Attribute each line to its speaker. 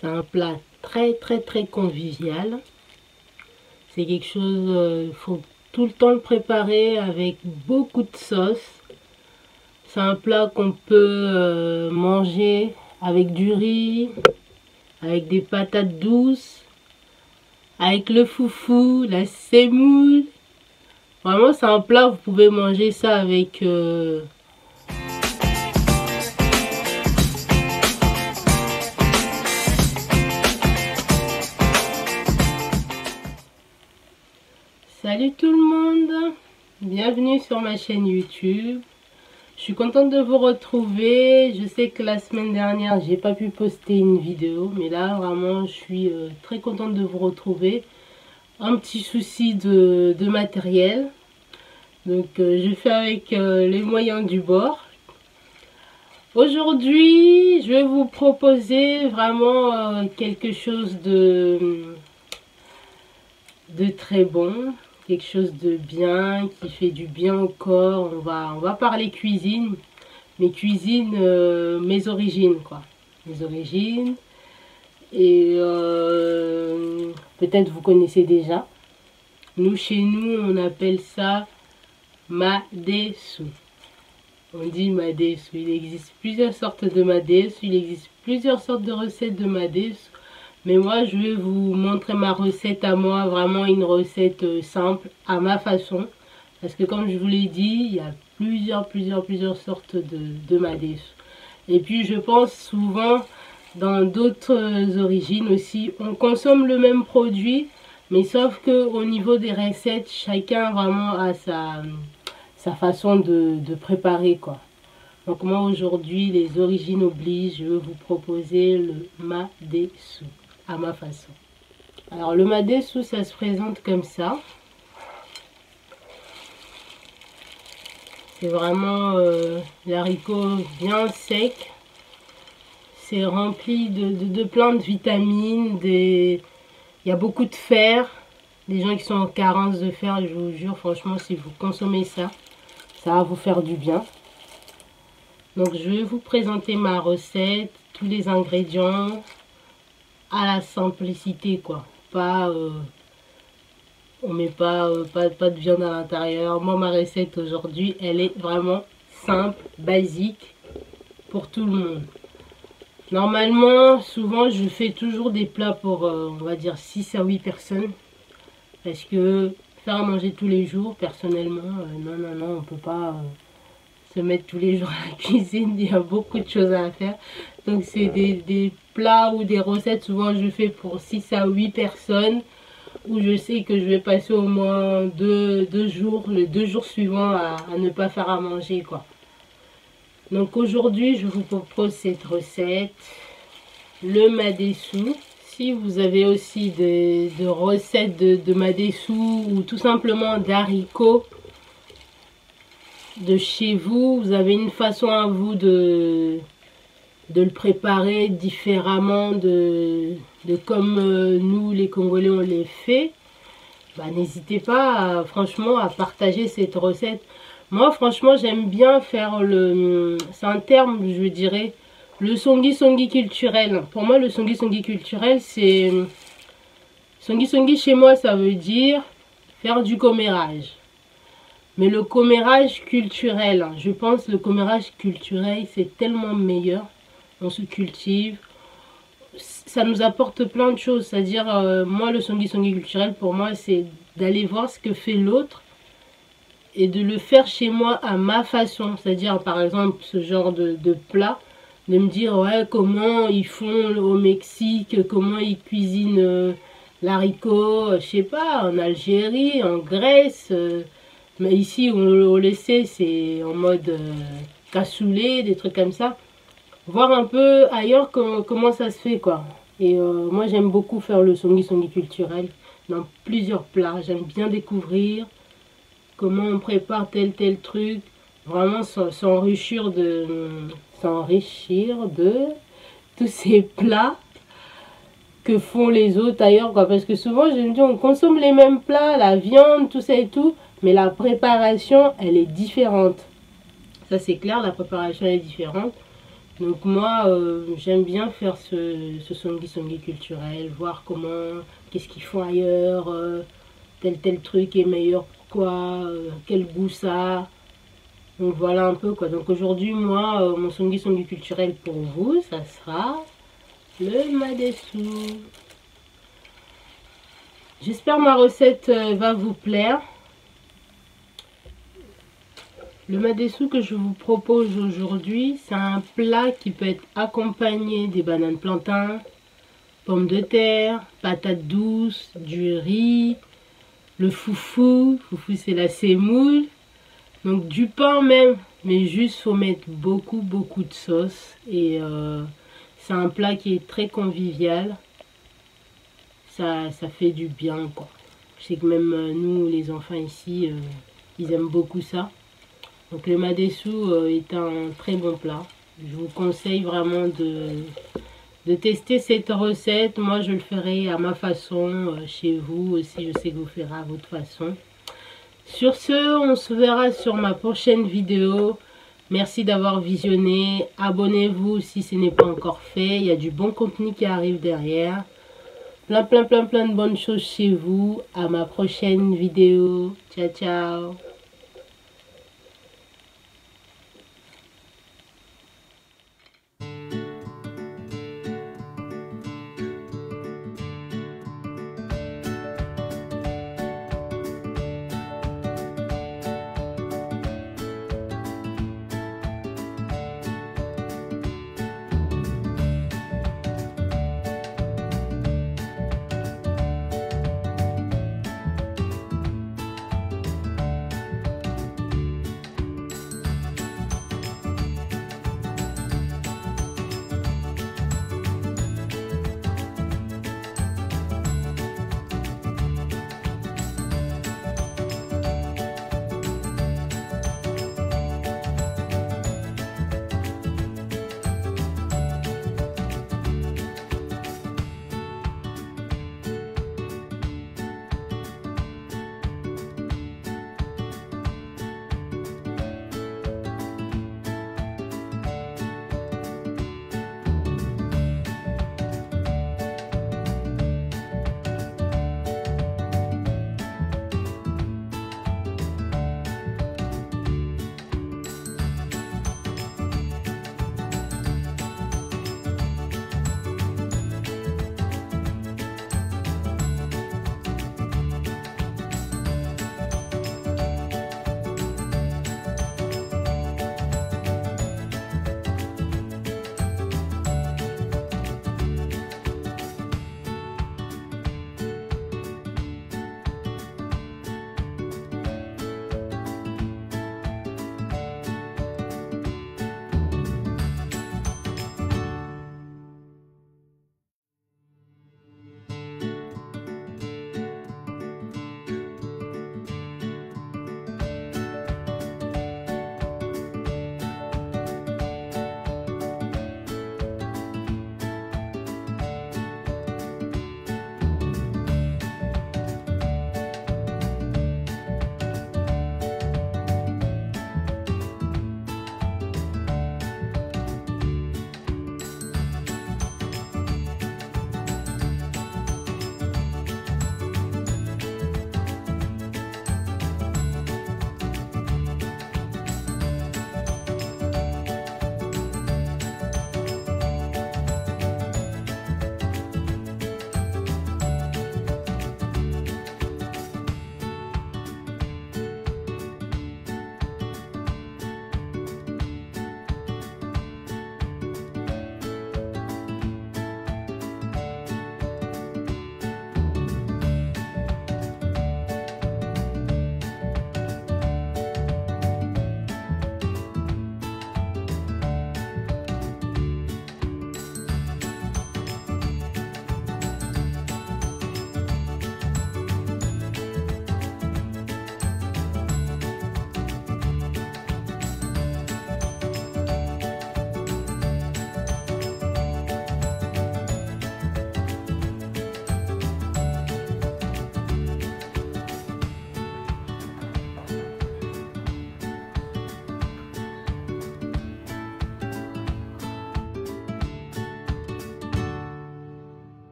Speaker 1: C'est un plat très convivial. C'est quelque chose, il faut tout le temps le préparer avec beaucoup de sauce. C'est un plat qu'on peut manger avec du riz, avec des patates douces, avec le foufou, la semoule. Vraiment, c'est un plat, vous pouvez manger ça avec... Salut tout le monde, bienvenue sur ma chaîne YouTube. Je suis contente de vous retrouver. Je sais que la semaine dernière j'ai pas pu poster une vidéo, mais là vraiment je suis très contente de vous retrouver. Un petit souci de matériel, donc je fais avec les moyens du bord. Aujourd'hui je vais vous proposer vraiment quelque chose de très bon. Quelque chose de bien, qui fait du bien au corps. On va parler cuisine, mais cuisine, mes origines, quoi. Mes origines. Et peut-être vous connaissez déjà. Nous, chez nous, on appelle ça madesu. On dit madesu. Il existe plusieurs sortes de madesu. Il existe plusieurs sortes de recettes de madesu. Mais moi, je vais vous montrer ma recette à moi, vraiment une recette simple, à ma façon. Parce que comme je vous l'ai dit, il y a plusieurs sortes de madesu. Et puis, je pense souvent, dans d'autres origines aussi, on consomme le même produit. Mais sauf que au niveau des recettes, chacun vraiment a sa façon de préparer, quoi. Donc moi, aujourd'hui, les origines obligent, je vais vous proposer le madesu à ma façon. Alors le madesu, ça se présente comme ça. C'est vraiment l'haricot bien sec. C'est rempli de plein de vitamines. Il y a beaucoup de fer. Les gens qui sont en carence de fer, je vous jure, franchement, si vous consommez ça, ça va vous faire du bien. Donc je vais vous présenter ma recette, tous les ingrédients, à la simplicité, quoi. Pas on met pas de viande à l'intérieur. Moi, ma recette aujourd'hui, elle est vraiment simple, basique pour tout le monde. Normalement, souvent je fais toujours des plats pour on va dire 6 à 8 personnes, parce que faire à manger tous les jours, personnellement, non, on peut pas se mettre tous les jours à la cuisine. Il y a beaucoup de choses à faire. Donc c'est des plats ou des recettes, souvent je fais pour 6 à 8 personnes, où je sais que je vais passer au moins deux jours, les 2 jours suivants à ne pas faire à manger, quoi. Donc aujourd'hui je vous propose cette recette, le madesu. Si vous avez aussi des recettes de madesu ou tout simplement d'haricots de chez vous, vous avez une façon à vous de le préparer différemment de comme nous les Congolais on les fait, bah, n'hésitez pas franchement à partager cette recette. Moi franchement j'aime bien faire c'est un terme, je dirais, le songi culturel. Pour moi le songi culturel, c'est songi chez moi, ça veut dire faire du commérage. Mais le commérage culturel, je pense le commérage culturel c'est tellement meilleur. On se cultive, ça nous apporte plein de choses. C'est-à-dire, moi, le songi culturel, pour moi, c'est d'aller voir ce que fait l'autre et de le faire chez moi à ma façon. C'est-à-dire, par exemple, ce genre de plat, de me dire, ouais, comment ils font au Mexique, comment ils cuisinent l'haricot, je sais pas, en Algérie, en Grèce. Mais ici, on le sait, c'est en mode cassoulet, des trucs comme ça. Voir un peu ailleurs comment ça se fait, quoi. Et moi j'aime beaucoup faire le songi culturel dans plusieurs plats. J'aime bien découvrir comment on prépare tel truc, vraiment s'enrichir de tous ces plats que font les autres ailleurs, quoi. Parce que souvent je me dis, on consomme les mêmes plats, la viande, tout ça et tout, mais la préparation elle est différente. Ça c'est clair, la préparation elle est différente. Donc moi, j'aime bien faire ce songi culturel, voir qu'est-ce qu'ils font ailleurs, tel truc est meilleur pour quoi, quel goût ça a. Donc voilà un peu quoi. Donc aujourd'hui, moi, mon songi culturel pour vous, ça sera le madesu. J'espère ma recette va vous plaire. Le madesu que je vous propose aujourd'hui, c'est un plat qui peut être accompagné des bananes plantains, pommes de terre, patates douces, du riz, le foufou. Foufou, c'est la semoule. Donc du pain même, mais juste faut mettre beaucoup de sauce. Et c'est un plat qui est très convivial. Ça fait du bien quoi. Je sais que même nous, les enfants ici, ils aiment beaucoup ça. Donc le madesu est un très bon plat. Je vous conseille vraiment de tester cette recette. Moi je le ferai à ma façon, chez vous aussi je sais que vous ferez à votre façon. Sur ce, on se verra sur ma prochaine vidéo. Merci d'avoir visionné. Abonnez-vous si ce n'est pas encore fait. Il y a du bon contenu qui arrive derrière. Plein de bonnes choses chez vous. À ma prochaine vidéo. Ciao, ciao.